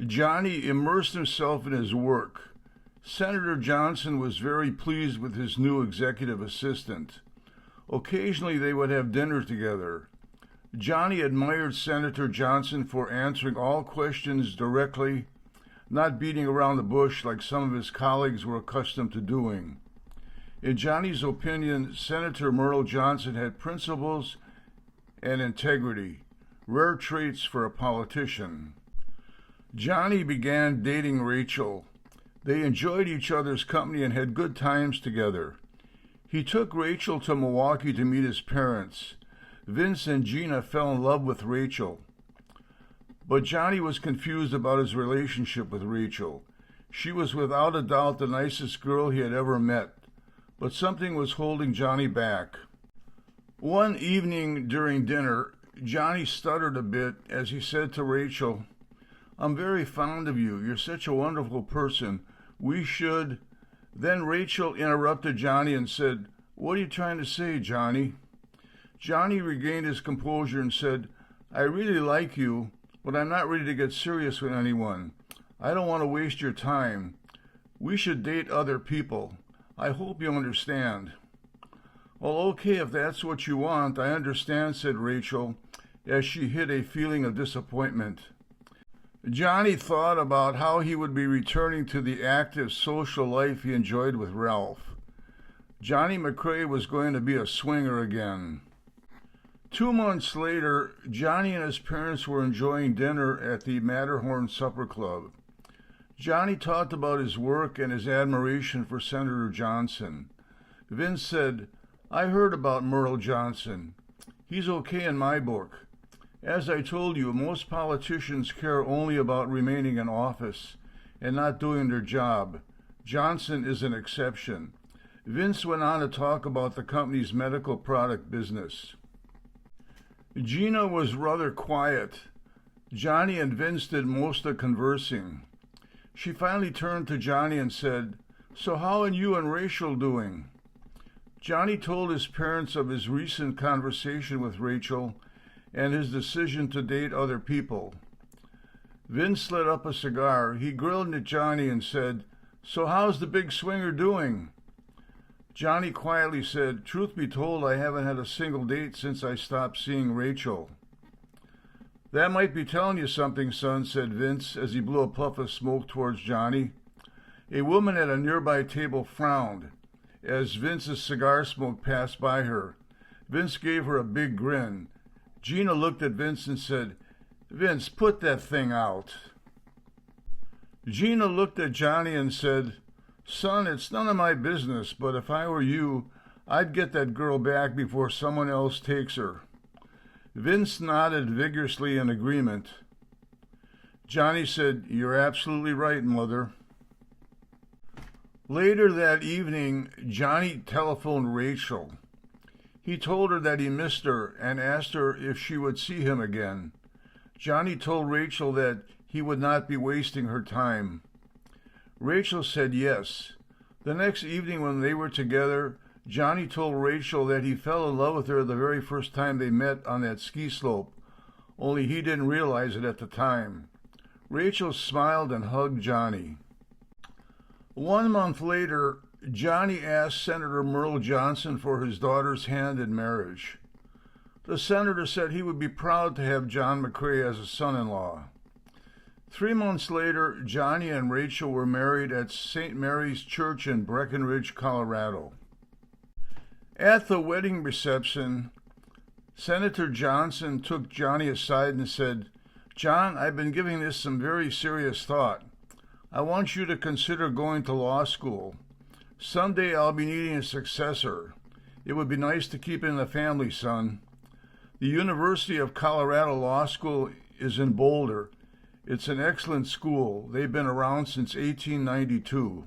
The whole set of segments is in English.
Johnny immersed himself in his work. Senator Johnson was very pleased with his new executive assistant. Occasionally they would have dinner together. Johnny admired Senator Johnson for answering all questions directly, not beating around the bush like some of his colleagues were accustomed to doing. In Johnny's opinion, Senator Merle Johnson had principles and integrity, rare traits for a politician. Johnny began dating Rachel. They enjoyed each other's company and had good times together. He took Rachel to Milwaukee to meet his parents. Vince and Gina fell in love with Rachel. But Johnny was confused about his relationship with Rachel. She was without a doubt the nicest girl he had ever met, but something was holding Johnny back. One evening during dinner, Johnny stuttered a bit as he said to Rachel, "I'm very fond of you. You're such a wonderful person. We should..." Then Rachel interrupted Johnny and said, "What are you trying to say, Johnny?" Johnny regained his composure and said, "I really like you, but I'm not ready to get serious with anyone. I don't want to waste your time. We should date other people. I hope you understand." "Well, okay, if that's what you want, I understand," said Rachel, as she hid a feeling of disappointment. Johnny thought about how he would be returning to the active social life he enjoyed with Ralph. Johnny MacRae was going to be a swinger again. 2 months later, Johnny and his parents were enjoying dinner at the Matterhorn Supper Club. Johnny talked about his work and his admiration for Senator Johnson. Vince said, "I heard about Merle Johnson. He's okay in my book. As I told you, most politicians care only about remaining in office and not doing their job. Johnson is an exception." Vince went on to talk about the company's medical product business. Gina was rather quiet. Johnny and Vince did most of the conversing. She finally turned to Johnny and said, "So how are you and Rachel doing?" Johnny told his parents of his recent conversation with Rachel and his decision to date other people. Vince lit up a cigar. He grilled at Johnny and said, "So how's the big swinger doing?" Johnny quietly said, "Truth be told, I haven't had a single date since I stopped seeing Rachel." "That might be telling you something, son," said Vince as he blew a puff of smoke towards Johnny. A woman at a nearby table frowned as Vince's cigar smoke passed by her. Vince gave her a big grin. Gina looked at Vince and said, "Vince, put that thing out." Gina looked at Johnny and said, "Son, it's none of my business, but if I were you, I'd get that girl back before someone else takes her." Vince nodded vigorously in agreement. Johnny said, "You're absolutely right, Mother." Later that evening, Johnny telephoned Rachel. He told her that he missed her and asked her if she would see him again. Johnny told Rachel that he would not be wasting her time. Rachel said yes. The next evening when they were together, Johnny told Rachel that he fell in love with her the very first time they met on that ski slope, only he didn't realize it at the time. Rachel smiled and hugged Johnny. 1 month later, Johnny asked Senator Merle Johnson for his daughter's hand in marriage. The senator said he would be proud to have John MacRae as a son-in-law. 3 months later, Johnny and Rachel were married at St. Mary's Church in Breckenridge, Colorado. At the wedding reception, Senator Johnson took Johnny aside and said, "John, I've been giving this some very serious thought. I want you to consider going to law school. Someday I'll be needing a successor. It would be nice to keep in the family, son. The University of Colorado Law School is in Boulder. It's an excellent school. They've been around since 1892.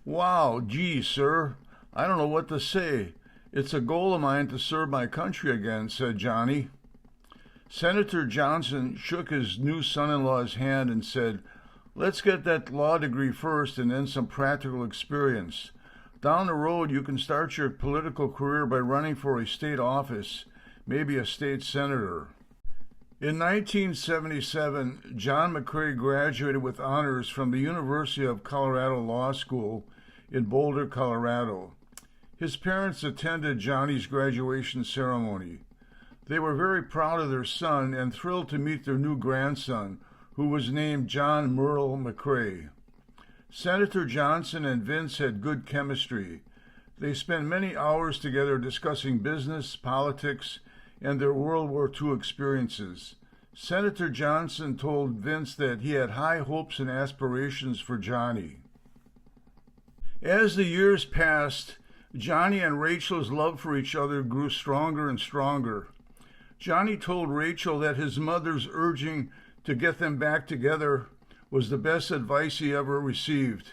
"Wow, gee, sir, I don't know what to say. It's a goal of mine to serve my country again," said Johnny. Senator Johnson shook his new son-in-law's hand and said, "Let's get that law degree first and then some practical experience. Down the road, you can start your political career by running for a state office, maybe a state senator." In 1977, John MacRae graduated with honors from the University of Colorado Law School in Boulder, Colorado. His parents attended Johnny's graduation ceremony. They were very proud of their son and thrilled to meet their new grandson, who was named John Merle MacRae. Senator Johnson and Vince had good chemistry. They spent many hours together discussing business, politics, and their World War II experiences. Senator Johnson told Vince that he had high hopes and aspirations for Johnny. As the years passed, Johnny and Rachel's love for each other grew stronger and stronger. Johnny told Rachel that his mother's urging to get them back together was the best advice he ever received.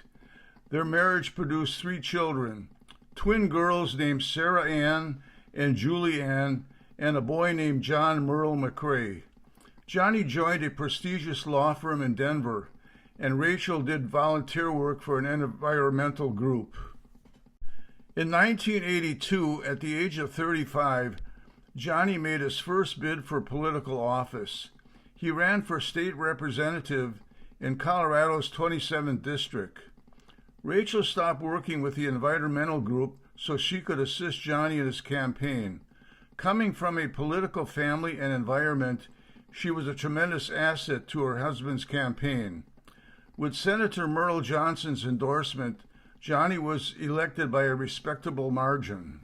Their marriage produced 3 children, twin girls named Sarah Ann and Julie Ann, and a boy named John Merle MacRae. Johnny joined a prestigious law firm in Denver, and Rachel did volunteer work for an environmental group. In 1982, at the age of 35, Johnny made his first bid for political office. He ran for state representative in Colorado's 27th district. Rachel stopped working with the environmental group so she could assist Johnny in his campaign. Coming from a political family and environment, she was a tremendous asset to her husband's campaign. With Senator Merle Johnson's endorsement, Johnny was elected by a respectable margin.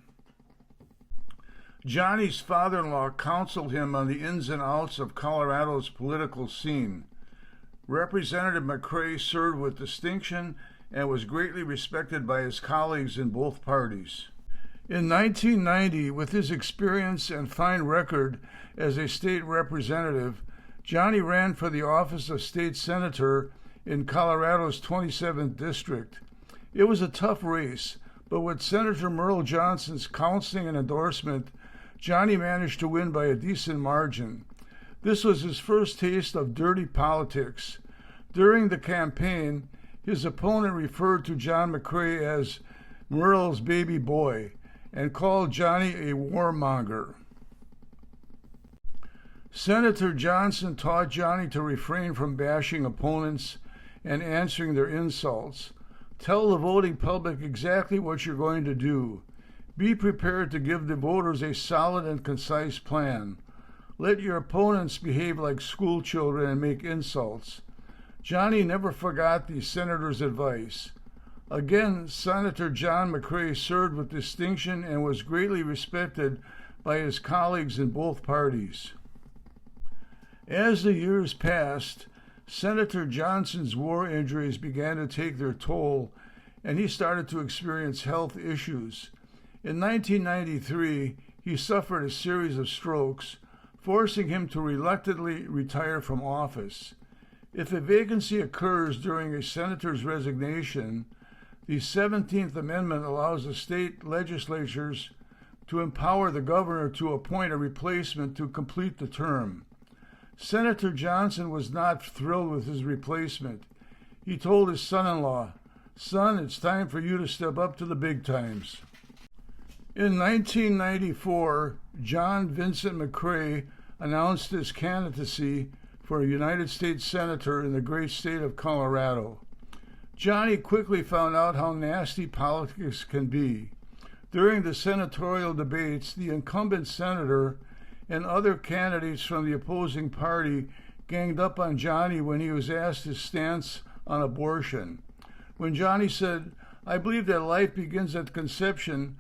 Johnny's father-in-law counseled him on the ins and outs of Colorado's political scene. Representative MacRae served with distinction and was greatly respected by his colleagues in both parties. In 1990, with his experience and fine record as a state representative, Johnny ran for the office of state senator in Colorado's 27th district. It was a tough race, but with Senator Merle Johnson's counseling and endorsement, Johnny managed to win by a decent margin. This was his first taste of dirty politics. During the campaign, his opponent referred to John MacRae as Merle's baby boy and called Johnny a warmonger. Senator Johnson taught Johnny to refrain from bashing opponents and answering their insults. Tell the voting public exactly what you're going to do. Be prepared to give the voters a solid and concise plan. Let your opponents behave like school children and make insults. Johnny never forgot the senator's advice. Again, Senator John MacRae served with distinction and was greatly respected by his colleagues in both parties. As the years passed, Senator Johnson's war injuries began to take their toll, and he started to experience health issues. In 1993, he suffered a series of strokes, forcing him to reluctantly retire from office. If a vacancy occurs during a senator's resignation, the 17th Amendment allows the state legislatures to empower the governor to appoint a replacement to complete the term. Senator Johnson was not thrilled with his replacement. He told his son-in-law, "Son, it's time for you to step up to the big times." In 1994, John Vincent MacRae announced his candidacy for a United States Senator in the great state of Colorado. Johnny quickly found out how nasty politics can be. During the senatorial debates, the incumbent senator and other candidates from the opposing party ganged up on Johnny when he was asked his stance on abortion. When Johnny said, "I believe that life begins at conception,"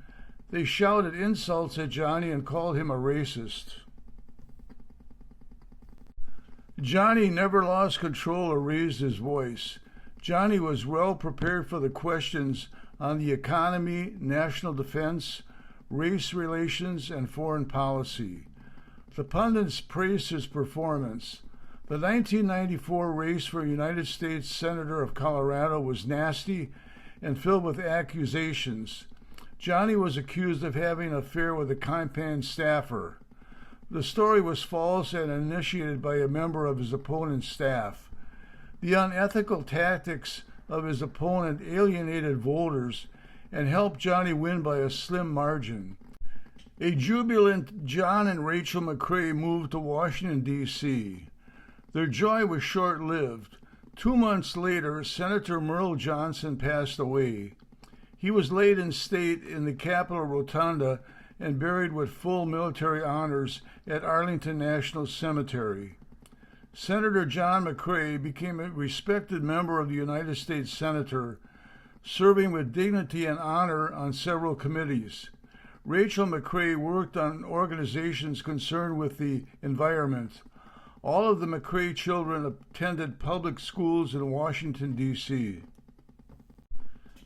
they shouted insults at Johnny and called him a racist. Johnny never lost control or raised his voice. Johnny was well prepared for the questions on the economy, national defense, race relations, and foreign policy. The pundits praised his performance. The 1994 race for United States Senator of Colorado was nasty and filled with accusations. Johnny was accused of having an affair with a campaign staffer. The story was false and initiated by a member of his opponent's staff. The unethical tactics of his opponent alienated voters and helped Johnny win by a slim margin. A jubilant John and Rachel MacRae moved to Washington, D.C. Their joy was short-lived. 2 months later, Senator Merle Johnson passed away. He was laid in state in the Capitol Rotunda and buried with full military honors at Arlington National Cemetery. Senator John MacRae became a respected member of the United States Senate, serving with dignity and honor on several committees. Rachel MacRae worked on organizations concerned with the environment. All of the MacRae children attended public schools in Washington, D.C.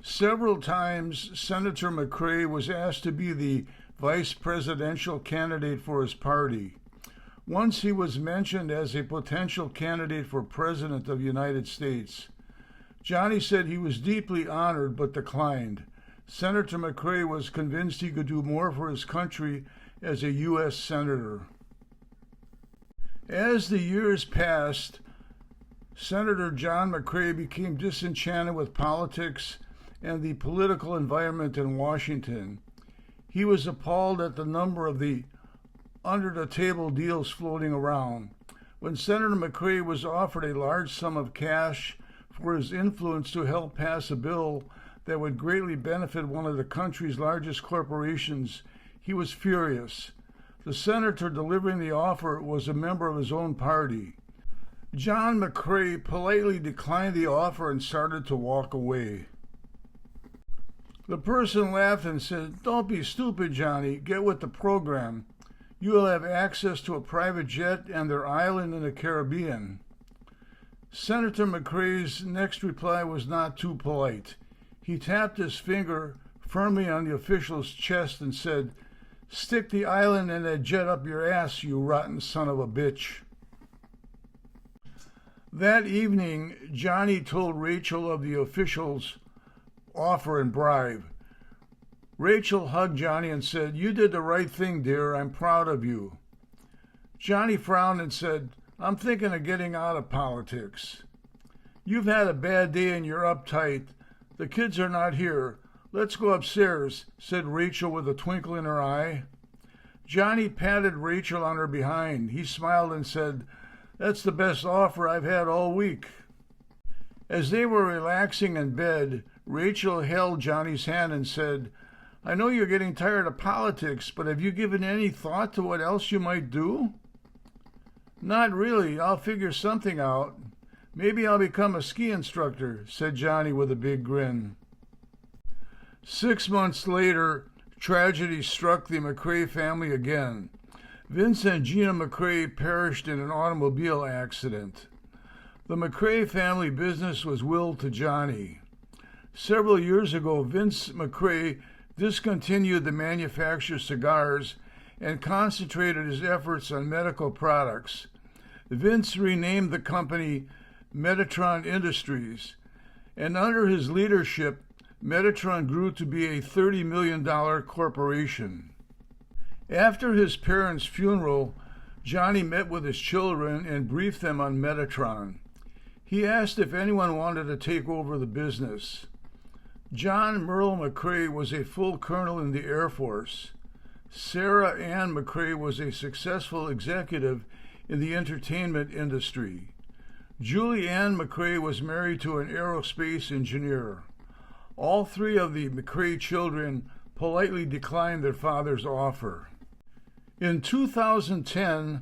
Several times, Senator MacRae was asked to be the vice presidential candidate for his party. Once he was mentioned as a potential candidate for president of the United States. Johnny said he was deeply honored but declined. Senator MacRae was convinced he could do more for his country as a U.S. Senator. As the years passed, Senator John MacRae became disenchanted with politics and the political environment in Washington. He was appalled at the number of the under-the-table deals floating around. When Senator MacRae was offered a large sum of cash for his influence to help pass a bill that would greatly benefit one of the country's largest corporations, he was furious. The senator delivering the offer was a member of his own party. John MacRae politely declined the offer and started to walk away. The person laughed and said, "Don't be stupid, Johnny. Get with the program. You will have access to a private jet and their island in the Caribbean." Senator MacRae's next reply was not too polite. He tapped his finger firmly on the official's chest and said, "Stick the island and that jet up your ass, you rotten son of a bitch." That evening, Johnny told Rachel of the official's offer and bribe. Rachel hugged Johnny and said, "You did the right thing, dear. I'm proud of you." Johnny frowned and said, "I'm thinking of getting out of politics." "You've had a bad day and you're uptight. The kids are not here. Let's go upstairs," said Rachel with a twinkle in her eye. Johnny patted Rachel on her behind. He smiled and said, "That's the best offer I've had all week." As they were relaxing in bed, Rachel held Johnny's hand and said, "I know you're getting tired of politics, but have you given any thought to what else you might do?" "Not really. I'll figure something out. Maybe I'll become a ski instructor," said Johnny with a big grin. 6 months later, tragedy struck the MacRae family again. Vince and Gina MacRae perished in an automobile accident. The MacRae family business was willed to Johnny. Several years ago, Vince MacRae discontinued the manufacture of cigars and concentrated his efforts on medical products. Vince renamed the company Metatron Industries, and under his leadership, Metatron grew to be a $30 million corporation. After his parents' funeral, Johnny met with his children and briefed them on Metatron. He asked if anyone wanted to take over the business. John Merle MacRae was a full colonel in the Air Force. Sarah Ann MacRae was a successful executive in the entertainment industry. Julie Ann MacRae was married to an aerospace engineer. All three of the MacRae children politely declined their father's offer. In 2010,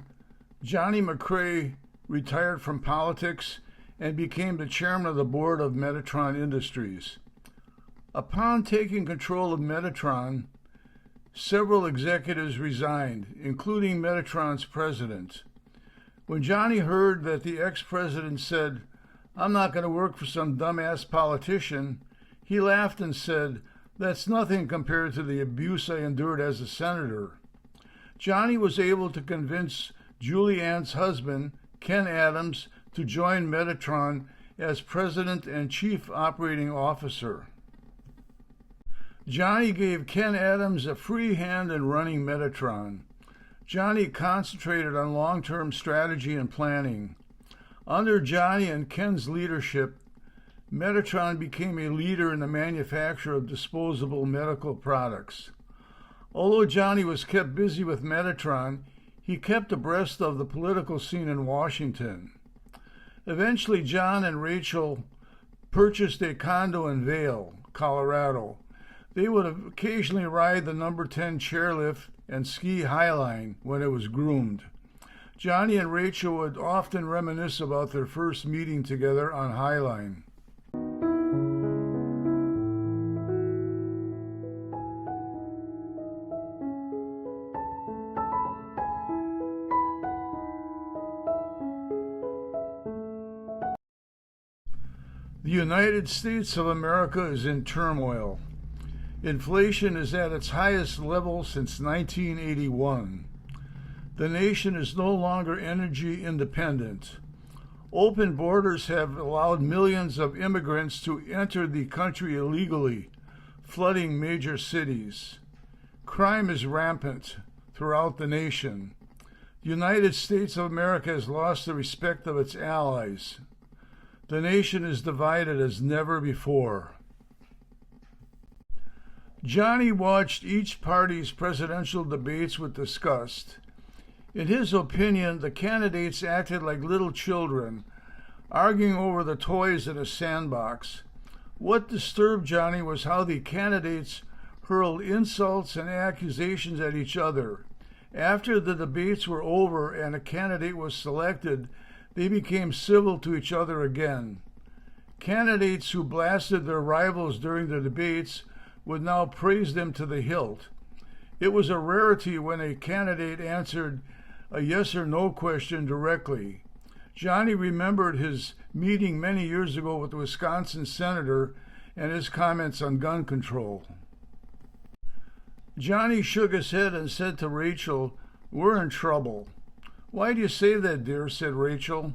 Johnny MacRae retired from politics and became the chairman of the board of Metatron Industries. Upon taking control of Metatron, several executives resigned, including Metatron's president. When Johnny heard that the ex-president said, "I'm not going to work for some dumbass politician," he laughed and said, "That's nothing compared to the abuse I endured as a senator." Johnny was able to convince Julie Ann's husband, Ken Adams, to join Metatron as president and chief operating officer. Johnny gave Ken Adams a free hand in running Metatron. Johnny concentrated on long-term strategy and planning. Under Johnny and Ken's leadership, Metatron became a leader in the manufacture of disposable medical products. Although Johnny was kept busy with Metatron, he kept abreast of the political scene in Washington. Eventually, John and Rachel purchased a condo in Vail, Colorado. They would occasionally ride the number 10 chairlift and ski highline when it was groomed. Johnny and Rachel would often reminisce about their first meeting together on highline. The United States of America is in turmoil. Inflation is at its highest level since 1981. The nation is no longer energy independent. Open borders have allowed millions of immigrants to enter the country illegally, flooding major cities. Crime is rampant throughout the nation. The United States of America has lost the respect of its allies. The nation is divided as never before. Johnny watched each party's presidential debates with disgust. In his opinion, the candidates acted like little children, arguing over the toys in a sandbox. What disturbed Johnny was how the candidates hurled insults and accusations at each other. After the debates were over and a candidate was selected, they became civil to each other again. Candidates who blasted their rivals during the debates would now praise them to the hilt. It was a rarity when a candidate answered a yes or no question directly. Johnny remembered his meeting many years ago with the Wisconsin senator and his comments on gun control. Johnny shook his head and said to Rachel, "We're in trouble." "Why do you say that, dear?" said Rachel.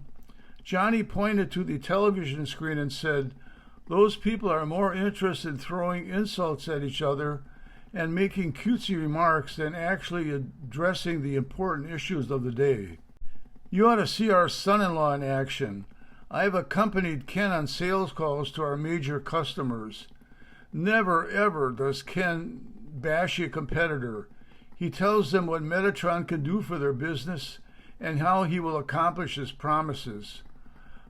Johnny pointed to the television screen and said, "Those people are more interested in throwing insults at each other and making cutesy remarks than actually addressing the important issues of the day. You ought to see our son-in-law in action. I've accompanied Ken on sales calls to our major customers. Never, ever does Ken bash a competitor. He tells them what Metatron can do for their business and how he will accomplish his promises.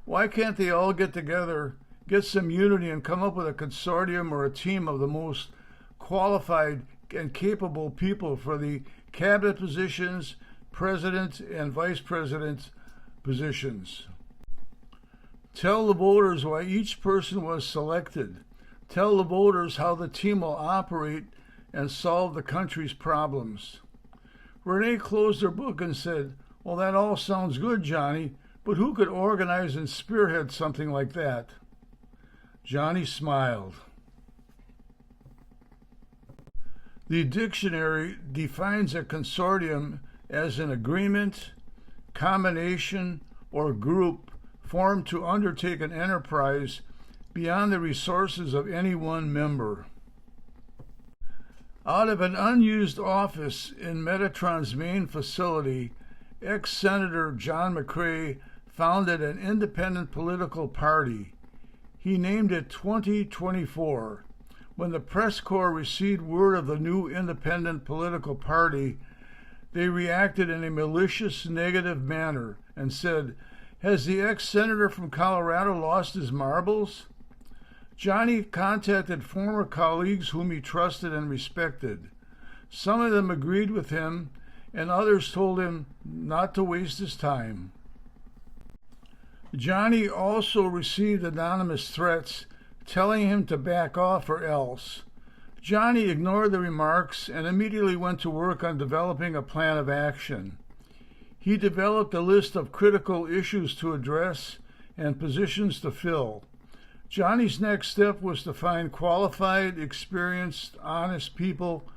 Why can't they all get together, get some unity, and come up with a consortium or a team of the most qualified and capable people for the cabinet positions, president and vice president positions? Tell the voters why each person was selected. Tell the voters how the team will operate and solve the country's problems." Renee closed her book and said, "Well, that all sounds good, Johnny, but who could organize and spearhead something like that?" Johnny smiled. The dictionary defines a consortium as an agreement, combination, or group formed to undertake an enterprise beyond the resources of any one member. Out of an unused office in Metatron's main facility, ex-Senator John MacRae founded an independent political party. He named it 2024. When the press corps received word of the new independent political party, they reacted in a malicious, negative manner and said, "Has the ex-senator from Colorado lost his marbles?" Johnny contacted former colleagues whom he trusted and respected. Some of them agreed with him, and others told him not to waste his time. Johnny also received anonymous threats telling him to back off or else. Johnny ignored the remarks and immediately went to work on developing a plan of action. He developed a list of critical issues to address and positions to fill. Johnny's next step was to find qualified, experienced, honest people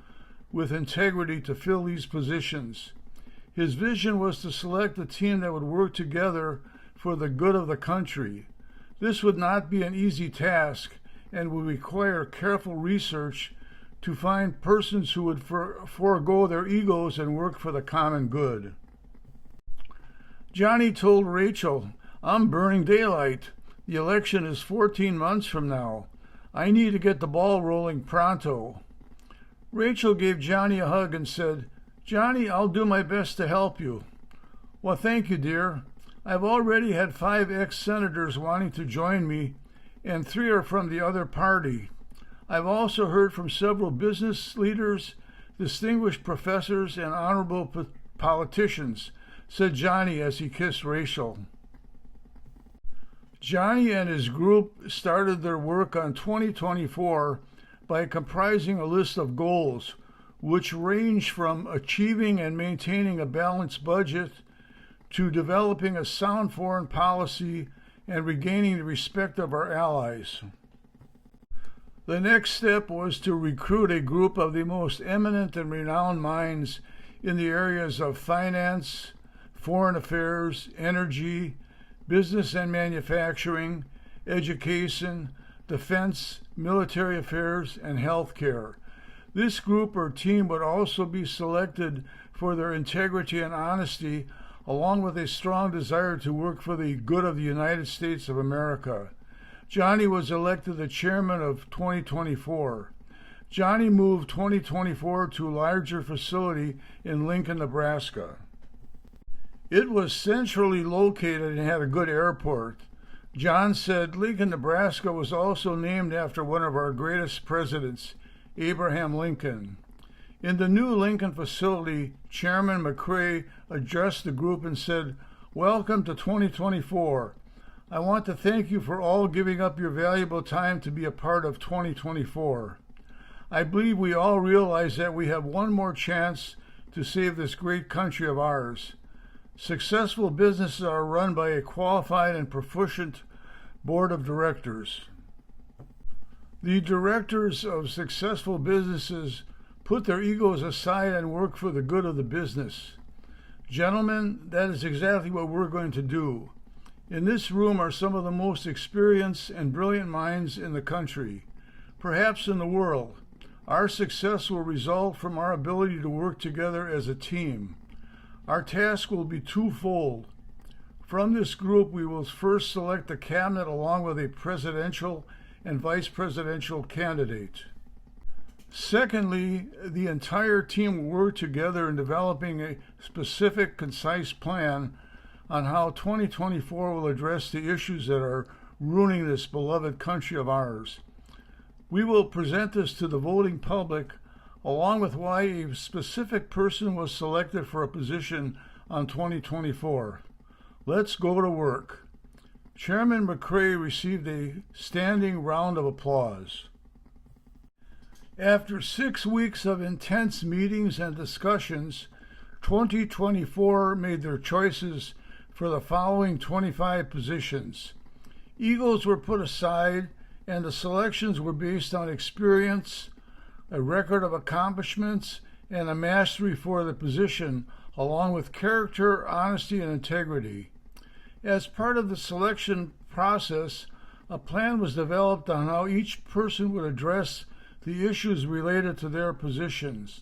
with integrity to fill these positions. His vision was to select a team that would work together for the good of the country. This would not be an easy task and would require careful research to find persons who would forego their egos and work for the common good. Johnny told Rachel, "I'm burning daylight. The election is 14 months from now. I need to get the ball rolling pronto." Rachel gave Johnny a hug and said, "Johnny, I'll do my best to help you." "Well, thank you, dear. I've already had 5 ex-senators wanting to join me, and 3 are from the other party. I've also heard from several business leaders, distinguished professors, and honorable politicians," said Johnny as he kissed Rachel. Johnny and his group started their work on 2024 by comprising a list of goals, which range from achieving and maintaining a balanced budget to developing a sound foreign policy and regaining the respect of our allies. The next step was to recruit a group of the most eminent and renowned minds in the areas of finance, foreign affairs, energy, business and manufacturing, education, defense, military affairs, and healthcare. This group or team would also be selected for their integrity and honesty, along with a strong desire to work for the good of the United States of America. Johnny was elected the chairman of 2024. Johnny moved 2024 to a larger facility in Lincoln, Nebraska. It was centrally located and had a good airport. John said Lincoln, Nebraska was also named after one of our greatest presidents, Abraham Lincoln. In the new Lincoln facility, Chairman MacRae addressed the group and said, "Welcome to 2024. I want to thank you for all giving up your valuable time to be a part of 2024. I believe we all realize that we have one more chance to save this great country of ours. Successful businesses are run by a qualified and proficient board of directors. The directors of successful businesses put their egos aside and work for the good of the business. Gentlemen, that is exactly what we're going to do. In this room are some of the most experienced and brilliant minds in the country, perhaps in the world. Our success will result from our ability to work together as a team. Our task will be twofold. From this group, we will first select a cabinet along with a presidential and vice presidential candidate. Secondly, the entire team will work together in developing a specific, concise plan on how 2024 will address the issues that are ruining this beloved country of ours. We will present this to the voting public, along with why a specific person was selected for a position on 2024. Let's go to work." Chairman MacRae received a standing round of applause. After 6 weeks of intense meetings and discussions, 2024 made their choices for the following 25 positions. Egos were put aside, and the selections were based on experience, a record of accomplishments, and a mastery for the position, along with character, honesty, and integrity. As part of the selection process, a plan was developed on how each person would address the issues related to their positions.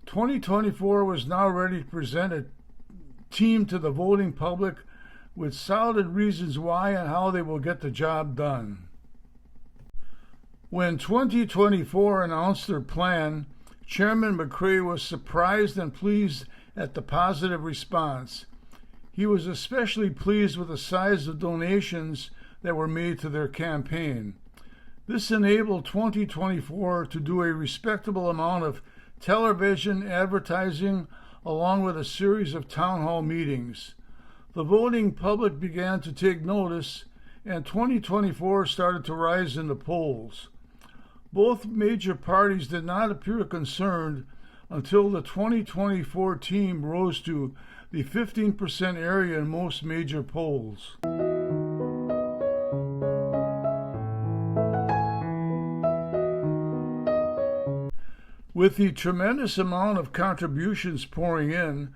2024 was now ready to present a team to the voting public with solid reasons why and how they will get the job done. When 2024 announced their plan, Chairman MacRae was surprised and pleased at the positive response. He was especially pleased with the size of donations that were made to their campaign. This enabled 2024 to do a respectable amount of television advertising along with a series of town hall meetings. The voting public began to take notice, and 2024 started to rise in the polls. Both major parties did not appear concerned until the 2024 team rose to the 15% area in most major polls. With the tremendous amount of contributions pouring in,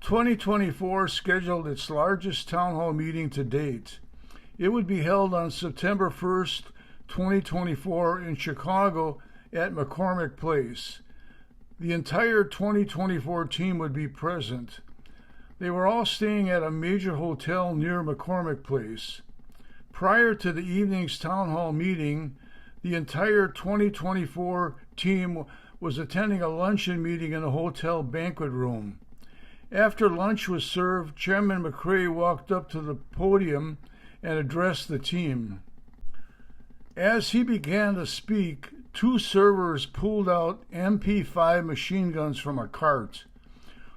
2024 scheduled its largest town hall meeting to date. It would be held on September 1st, 2024 in Chicago at McCormick Place. The entire 2024 team would be present. They were all staying at a major hotel near McCormick Place. Prior to the evening's town hall meeting, the entire 2024 team was attending a luncheon meeting in a hotel banquet room. After lunch was served, Chairman MacRae walked up to the podium and addressed the team. As he began to speak, two servers pulled out MP5 machine guns from a cart.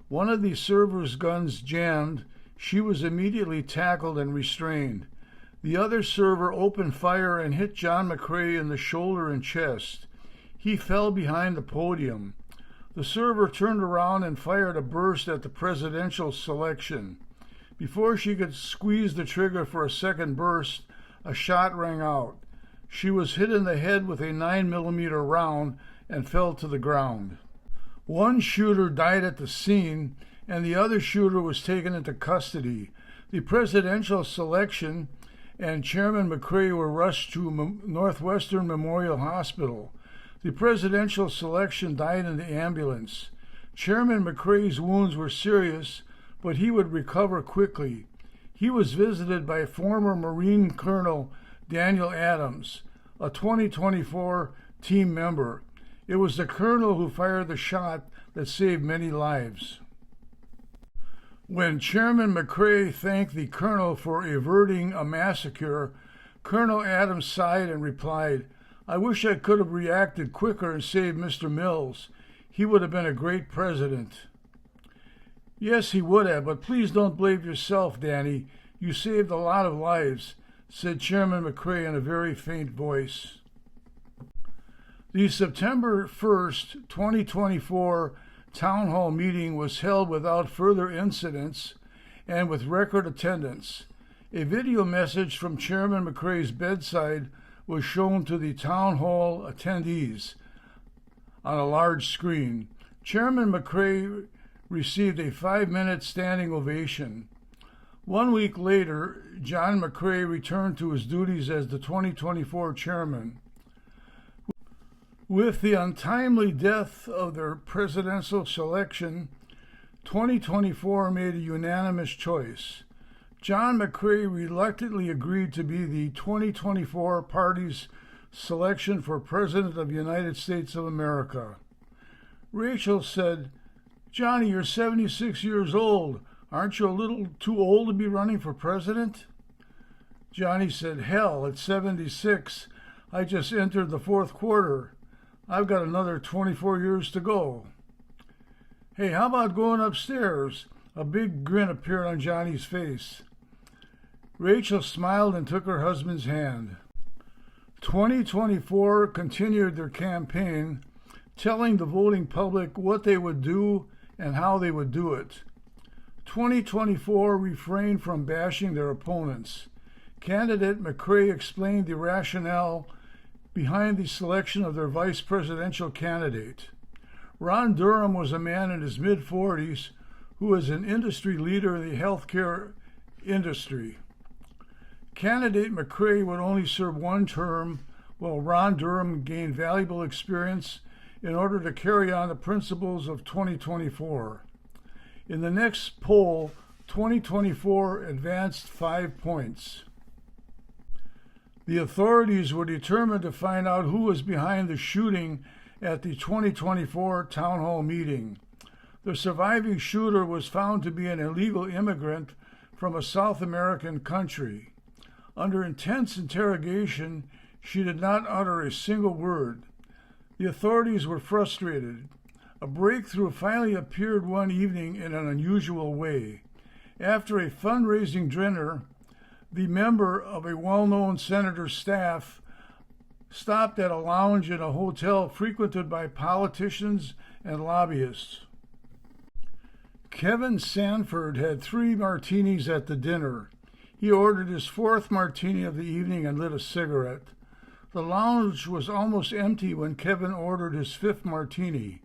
One of the servers' guns jammed. She was immediately tackled and restrained. The other server opened fire and hit John MacRae in the shoulder and chest. He fell behind the podium. The server turned around and fired a burst at the presidential selection. Before she could squeeze the trigger for a second burst, a shot rang out. She was hit in the head with a 9mm round and fell to the ground. One shooter died at the scene, and the other shooter was taken into custody. The presidential selection and Chairman MacRae were rushed to Northwestern Memorial Hospital. The presidential selection died in the ambulance. Chairman MacRae's wounds were serious, but he would recover quickly. He was visited by former Marine Colonel Daniel Adams, a 2024 team member. It was the colonel who fired the shot that saved many lives. When Chairman MacRae thanked the colonel for averting a massacre, Colonel Adams sighed and replied, "I wish I could have reacted quicker and saved Mr. Mills. He would have been a great president." "Yes, he would have, but please don't blame yourself, Danny. You saved a lot of lives," said Chairman MacRae in a very faint voice. The September 1st, 2024 town hall meeting was held without further incidents and with record attendance. A video message from Chairman MacRae's bedside was shown to the town hall attendees on a large screen. Chairman MacRae received a 5-minute standing ovation. 1 week later, John MacRae returned to his duties as the 2024 chairman. With the untimely death of their presidential selection, 2024 made a unanimous choice. John MacRae reluctantly agreed to be the 2024 party's selection for President of the United States of America. Rachel said, "Johnny, you're 76 years old. Aren't you a little too old to be running for president?" Johnny said, "Hell, at 76, I just entered the fourth quarter. I've got another 24 years to go." "Hey, how about going upstairs?" A big grin appeared on Johnny's face. Rachel smiled and took her husband's hand. 2024 continued their campaign, telling the voting public what they would do and how they would do it. 2024 refrained from bashing their opponents. Candidate MacRae explained the rationale behind the selection of their vice presidential candidate. Ron Durham was a man in his mid-40s who was an industry leader in the healthcare industry. Candidate MacRae would only serve one term, while Ron Durham gained valuable experience in order to carry on the principles of 2024. In the next poll, 2024 advanced 5 points. The authorities were determined to find out who was behind the shooting at the 2024 town hall meeting. The surviving shooter was found to be an illegal immigrant from a South American country. Under intense interrogation, she did not utter a single word. The authorities were frustrated. A breakthrough finally appeared one evening in an unusual way. After a fundraising dinner, the member of a well-known senator's staff stopped at a lounge in a hotel frequented by politicians and lobbyists. Kevin Sanford had 3 martinis at the dinner. He ordered his 4th martini of the evening and lit a cigarette. The lounge was almost empty when Kevin ordered his 5th martini.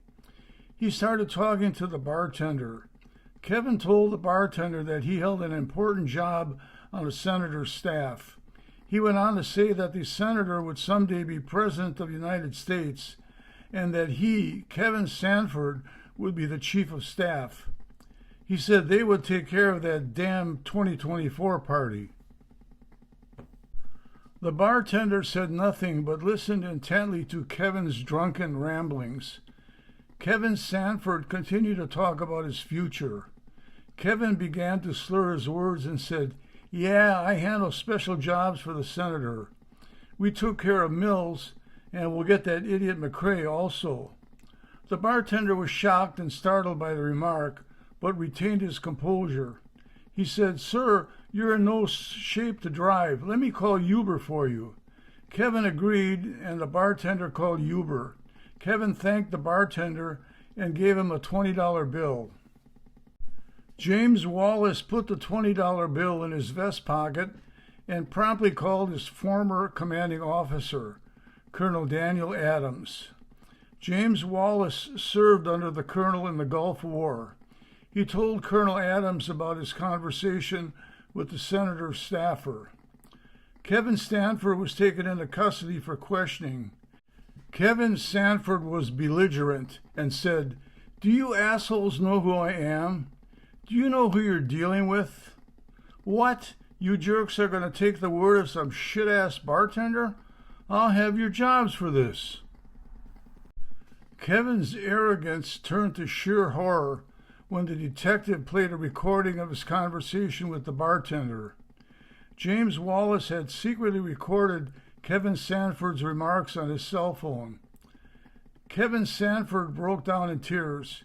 He started talking to the bartender. Kevin told the bartender that he held an important job on the senator's staff. He went on to say that the senator would someday be president of the United States and that he, Kevin Sanford, would be the chief of staff. He said they would take care of that damn 2024 party. The bartender said nothing but listened intently to Kevin's drunken ramblings. Kevin Sanford continued to talk about his future. Kevin began to slur his words and said, "Yeah, I handle special jobs for the senator. We took care of Mills, and we'll get that idiot MacRae also." The bartender was shocked and startled by the remark, but retained his composure. He said, "Sir, you're in no shape to drive. Let me call Uber for you." Kevin agreed, and the bartender called Uber. Kevin thanked the bartender and gave him a $20 bill. James Wallace put the $20 bill in his vest pocket and promptly called his former commanding officer, Colonel Daniel Adams. James Wallace served under the colonel in the Gulf War. He told Colonel Adams about his conversation with the senator's staffer. Kevin Sanford was taken into custody for questioning. Kevin Sanford was belligerent and said, "Do you assholes know who I am? Do you know who you're dealing with? What? You jerks are going to take the word of some shit-ass bartender? I'll have your jobs for this." Kevin's arrogance turned to sheer horror when the detective played a recording of his conversation with the bartender. James Wallace had secretly recorded Kevin Sanford's remarks on his cell phone. Kevin Sanford broke down in tears.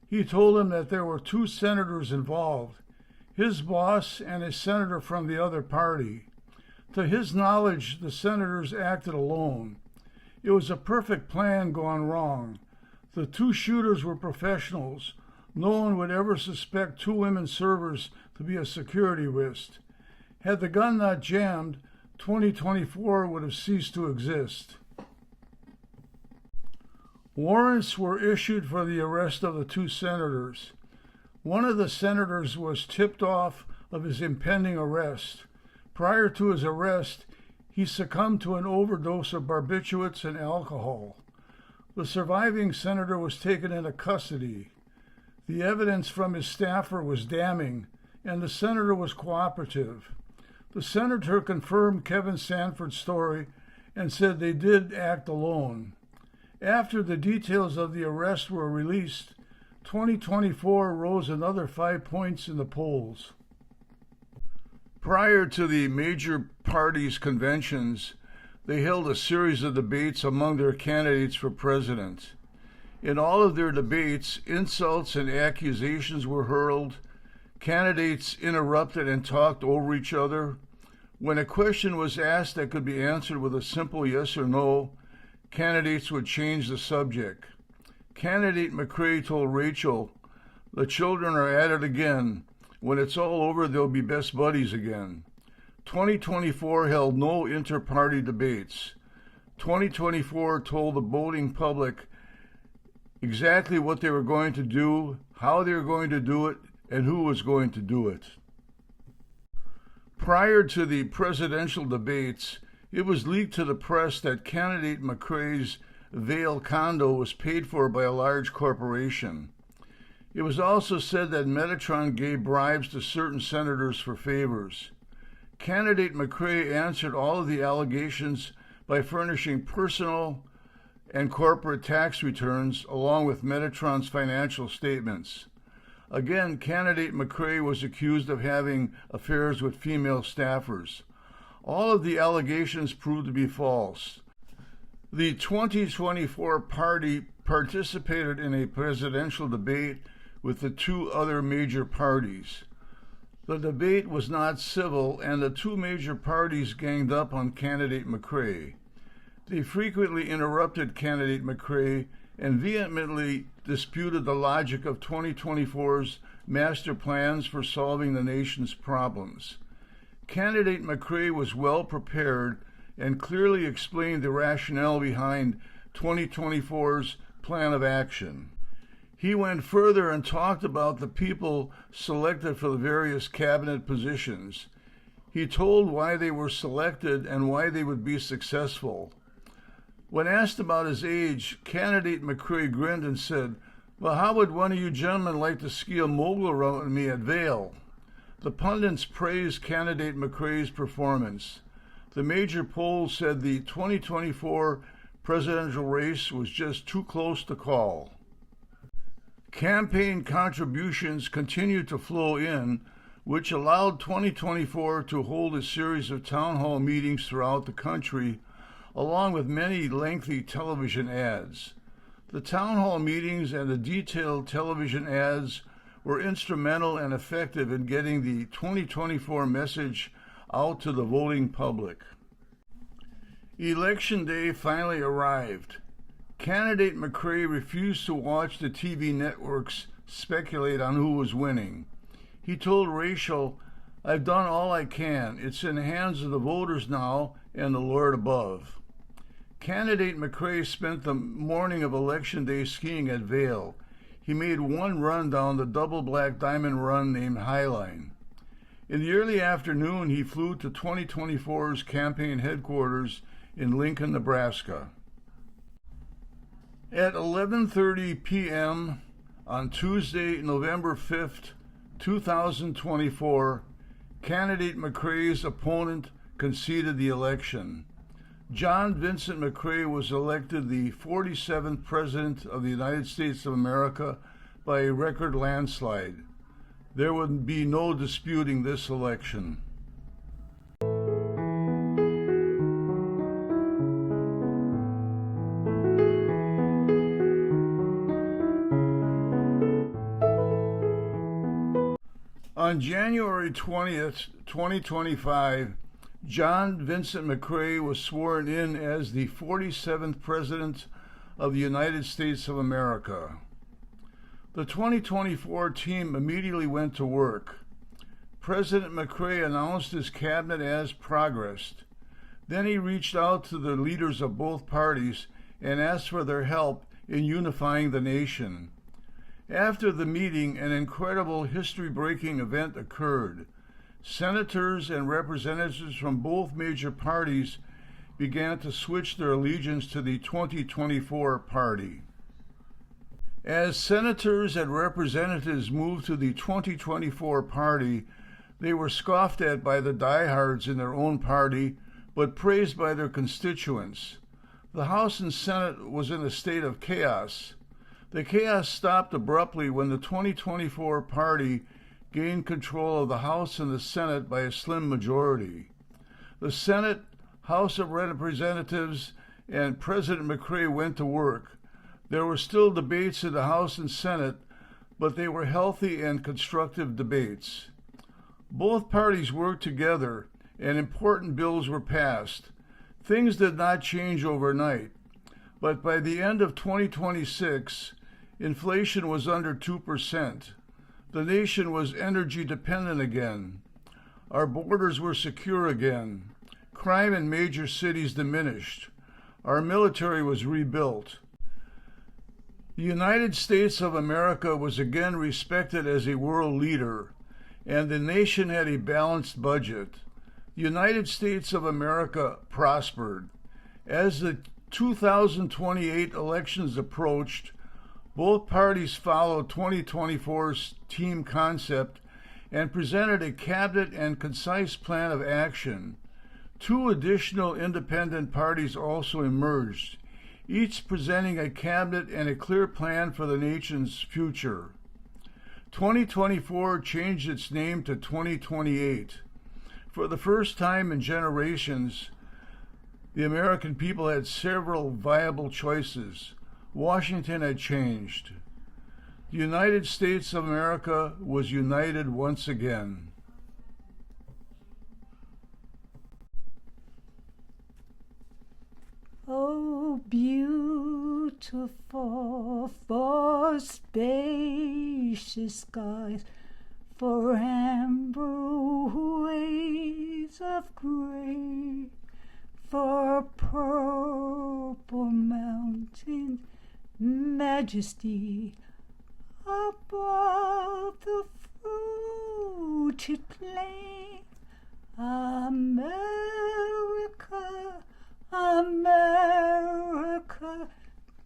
He told him that there were two senators involved, his boss and a senator from the other party. To his knowledge, the senators acted alone. It was a perfect plan gone wrong. The two shooters were professionals. No one would ever suspect two women servers to be a security risk. Had the gun not jammed, 2024 would have ceased to exist. Warrants were issued for the arrest of the two senators. One of the senators was tipped off of his impending arrest. Prior to his arrest, he succumbed to an overdose of barbiturates and alcohol. The surviving senator was taken into custody. The evidence from his staffer was damning, and the senator was cooperative. The senator confirmed Kevin Sanford's story and said they did act alone. After the details of the arrest were released, 2024 rose another 5 points in the polls. Prior to the major parties' conventions, they held a series of debates among their candidates for president. In all of their debates, insults and accusations were hurled. Candidates interrupted and talked over each other. When a question was asked that could be answered with a simple yes or no, candidates would change the subject. Candidate MacRae told Rachel, "The children are at it again. When it's all over, they'll be best buddies again." 2024 held no inter-party debates. 2024 told the voting public exactly what they were going to do, how they were going to do it, and who was going to do it. Prior to the presidential debates, it was leaked to the press that candidate MacRae's Vail condo was paid for by a large corporation. It was also said that Metatron gave bribes to certain senators for favors. Candidate MacRae answered all of the allegations by furnishing personal and corporate tax returns along with Metatron's financial statements. Again, candidate MacRae was accused of having affairs with female staffers. All of the allegations proved to be false. The 2024 party participated in a presidential debate with the two other major parties. The debate was not civil, and the two major parties ganged up on candidate MacRae. They frequently interrupted candidate MacRae and vehemently disputed the logic of 2024's master plans for solving the nation's problems. Candidate MacRae was well prepared and clearly explained the rationale behind 2024's plan of action. He went further and talked about the people selected for the various cabinet positions. He told why they were selected and why they would be successful. When asked about his age, candidate MacRae grinned and said, "Well, how would one of you gentlemen like to ski a mogul around with me at Vail?" The pundits praised candidate MacRae's performance. The major polls said the 2024 presidential race was just too close to call. Campaign contributions continued to flow in, which allowed 2024 to hold a series of town hall meetings throughout the country, along with many lengthy television ads. The town hall meetings and the detailed television ads were instrumental and effective in getting the 2024 message out to the voting public. Election day finally arrived. Candidate MacRae refused to watch the TV networks speculate on who was winning. He told Rachel, "I've done all I can. It's in the hands of the voters now and the Lord above." Candidate MacRae spent the morning of Election Day skiing at Vail. He made one run down the double black diamond run named Highline. In the early afternoon, he flew to 2024's campaign headquarters in Lincoln, Nebraska. At 11:30 p.m. on Tuesday, November 5th, 2024, candidate MacRae's opponent conceded the election. John Vincent MacRae was elected the 47th President of the United States of America by a record landslide. There would be no disputing this election. On January 20th, 2025, John Vincent MacRae was sworn in as the 47th President of the United States of America. The 2024 team immediately went to work. President MacRae announced his cabinet as progressed. Then he reached out to the leaders of both parties and asked for their help in unifying the nation. After the meeting, an incredible history-breaking event occurred. Senators and representatives from both major parties began to switch their allegiance to the 2024 party. As senators and representatives moved to the 2024 party, they were scoffed at by the diehards in their own party, but praised by their constituents. The House and Senate was in a state of chaos. The chaos stopped abruptly when the 2024 party gained control of the House and the Senate by a slim majority. The Senate, House of Representatives, and President MacRae went to work. There were still debates in the House and Senate, but they were healthy and constructive debates. Both parties worked together, and important bills were passed. Things did not change overnight, but by the end of 2026, inflation was under 2%. The nation was energy dependent again. Our borders were secure again. Crime in major cities diminished. Our military was rebuilt. The United States of America was again respected as a world leader, and the nation had a balanced budget. The United States of America prospered. As the 2028 elections approached, both parties followed 2024's team concept and presented a cabinet and concise plan of action. Two additional independent parties also emerged, each presenting a cabinet and a clear plan for the nation's future. 2024 changed its name to 2028. For the first time in generations, the American people had several viable choices. Washington had changed. The United States of America was united once again. Oh, beautiful for spacious skies, for amber waves of gray, for purple mountains, majesty above the fruited plain. America, America,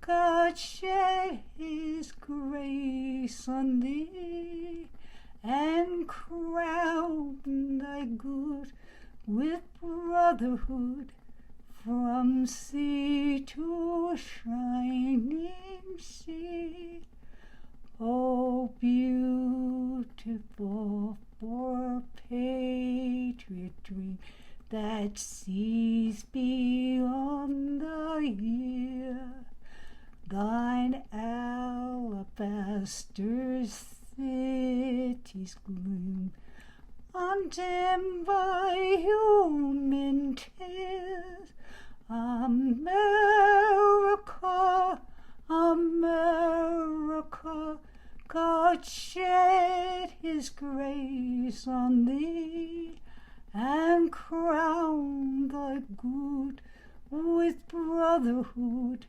God shed his grace on thee, and crown thy good with brotherhood, from sea to shining sea. Oh, beautiful for patriot dream that sees beyond the year. Thine alabaster city's gloom, undimmed by human tears. America, America, God shed his grace on thee, and crown thy good with brotherhood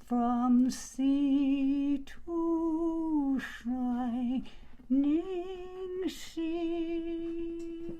from sea to shining sea.